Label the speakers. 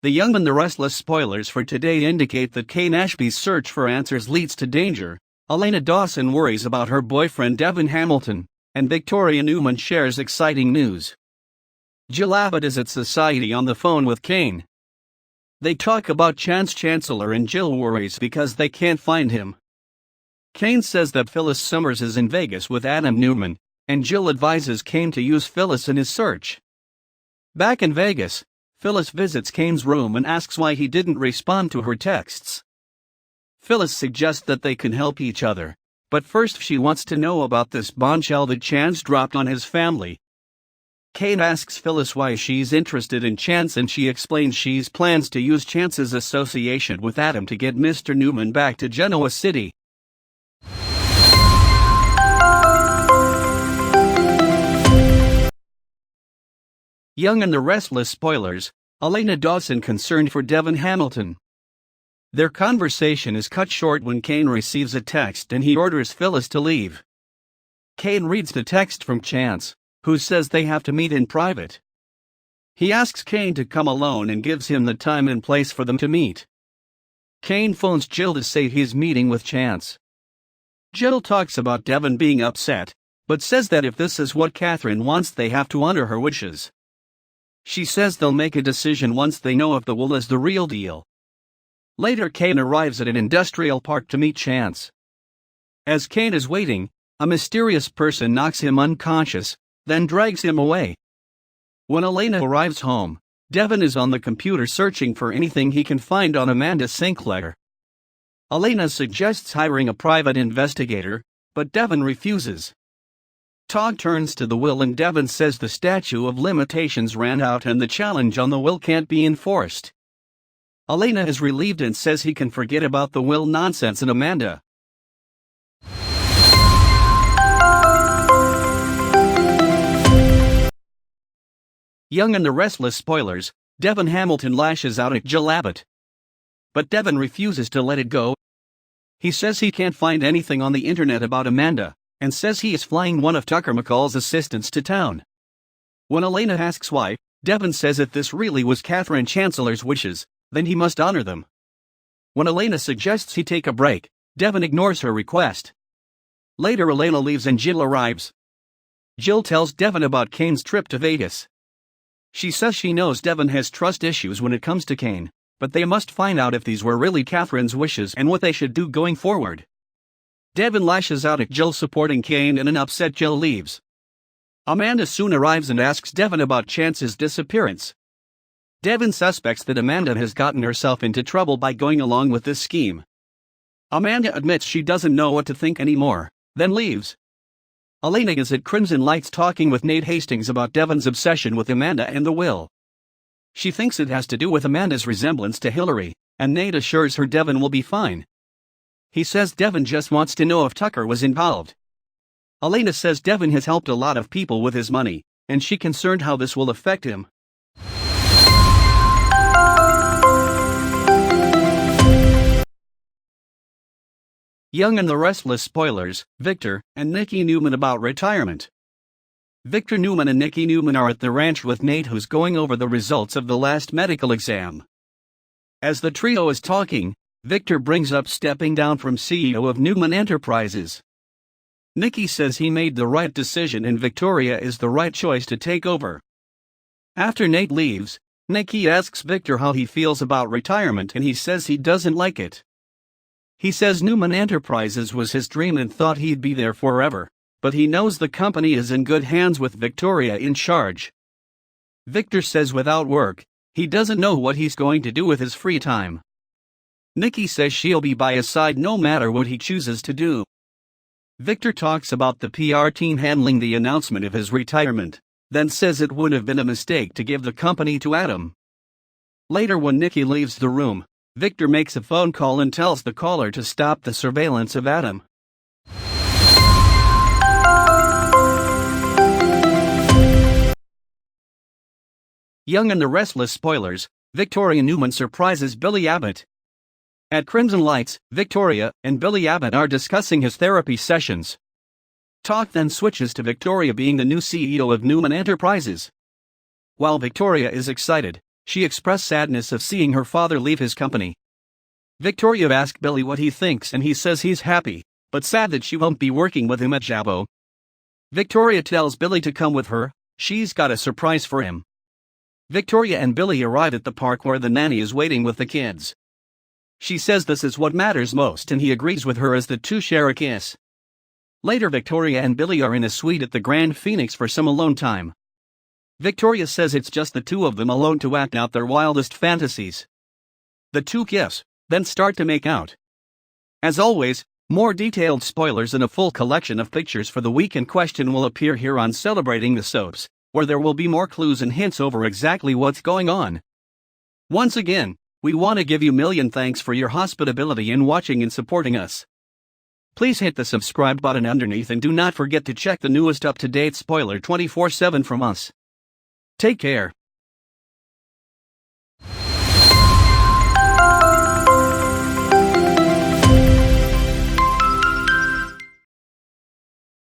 Speaker 1: The Young and the Restless spoilers for today indicate that Kane Ashby's search for answers leads to danger. Elena Dawson worries about her boyfriend Devon Hamilton, and Victoria Newman shares exciting news. Jill Abbott is at Society on the phone with Kane. They talk about Chance Chancellor and Jill worries because they can't find him. Kane says that Phyllis Summers is in Vegas with Adam Newman, and Jill advises Kane to use Phyllis in his search. Back in Vegas, Phyllis visits Kane's room and asks why he didn't respond to her texts. Phyllis suggests that they can help each other, but first she wants to know about this bombshell that Chance dropped on his family. Kane asks Phyllis why she's interested in Chance, and she explains she's plans to use Chance's association with Adam to get Mr. Newman back to Genoa City. Young and the Restless spoilers, Elena Dawson concerned for Devon Hamilton. Their conversation is cut short when Kane receives a text and he orders Phyllis to leave. Kane reads the text from Chance, who says they have to meet in private. He asks Kane to come alone and gives him the time and place for them to meet. Kane phones Jill to say he's meeting with Chance. Jill talks about Devon being upset, but says that if this is what Catherine wants, they have to honor her wishes. She says they'll make a decision once they know if the will is the real deal. Later, Kane arrives at an industrial park to meet Chance. As Kane is waiting, a mysterious person knocks him unconscious, then drags him away. When Elena arrives home, Devon is on the computer searching for anything he can find on Amanda Sinclair. Elena suggests hiring a private investigator, but Devon refuses. Talk turns to the will and Devon says the statute of limitations ran out and the challenge on the will can't be enforced. Elena is relieved and says he can forget about the will nonsense and Amanda. Young and the Restless spoilers, Devon Hamilton lashes out at Jill Abbott. But Devon refuses to let it go. He says he can't find anything on the internet about Amanda, and says he is flying one of Tucker McCall's assistants to town. When Elena asks why, Devon says if this really was Catherine Chancellor's wishes, then he must honor them. When Elena suggests he take a break, Devon ignores her request. Later, Elena leaves and Jill arrives. Jill tells Devon about Kane's trip to Vegas. She says she knows Devon has trust issues when it comes to Kane, but they must find out if these were really Catherine's wishes and what they should do going forward. Devon lashes out at Jill supporting Kane and an upset Jill leaves. Amanda soon arrives and asks Devon about Chance's disappearance. Devon suspects that Amanda has gotten herself into trouble by going along with this scheme. Amanda admits she doesn't know what to think anymore, then leaves. Elena is at Crimson Lights talking with Nate Hastings about Devon's obsession with Amanda and the will. She thinks it has to do with Amanda's resemblance to Hillary, and Nate assures her Devon will be fine. He says Devon just wants to know if Tucker was involved. Elena says Devon has helped a lot of people with his money, and she's concerned how this will affect him. Young and the Restless spoilers, Victor and Nikki Newman about retirement. Victor Newman and Nikki Newman are at the ranch with Nate, who's going over the results of the last medical exam. As the trio is talking, Victor brings up stepping down from CEO of Newman Enterprises. Nikki says he made the right decision and Victoria is the right choice to take over. After Nate leaves, Nikki asks Victor how he feels about retirement and he says he doesn't like it. He says Newman Enterprises was his dream and thought he'd be there forever, but he knows the company is in good hands with Victoria in charge. Victor says without work, he doesn't know what he's going to do with his free time. Nikki says she'll be by his side no matter what he chooses to do. Victor talks about the PR team handling the announcement of his retirement, then says it would have been a mistake to give the company to Adam. Later, when Nikki leaves the room, Victor makes a phone call and tells the caller to stop the surveillance of Adam. Young and the Restless spoilers, Victoria Newman surprises Billy Abbott. At Crimson Lights, Victoria and Billy Abbott are discussing his therapy sessions. Talk then switches to Victoria being the new CEO of Newman Enterprises. While Victoria is excited, She expressed sadness of seeing her father leave his company. Victoria asked Billy what he thinks and he says he's happy, but sad that she won't be working with him at Jabo. Victoria tells Billy to come with her, she's got a surprise for him. Victoria and Billy arrive at the park where the nanny is waiting with the kids. She says this is what matters most and he agrees with her as the two share a kiss. Later Victoria and Billy are in a suite at the Grand Phoenix for some alone time. Victoria says it's just the two of them alone to act out their wildest fantasies. The two kiss, then start to make out. As always, more detailed spoilers and a full collection of pictures for the week in question will appear here on Celebrating the Soaps, where there will be more clues and hints over exactly what's going on. Once again, we want to give you million thanks for your hospitality in watching and supporting us. Please hit the subscribe button underneath and do not forget to check the newest up-to-date spoiler 24/7 from us. Take care.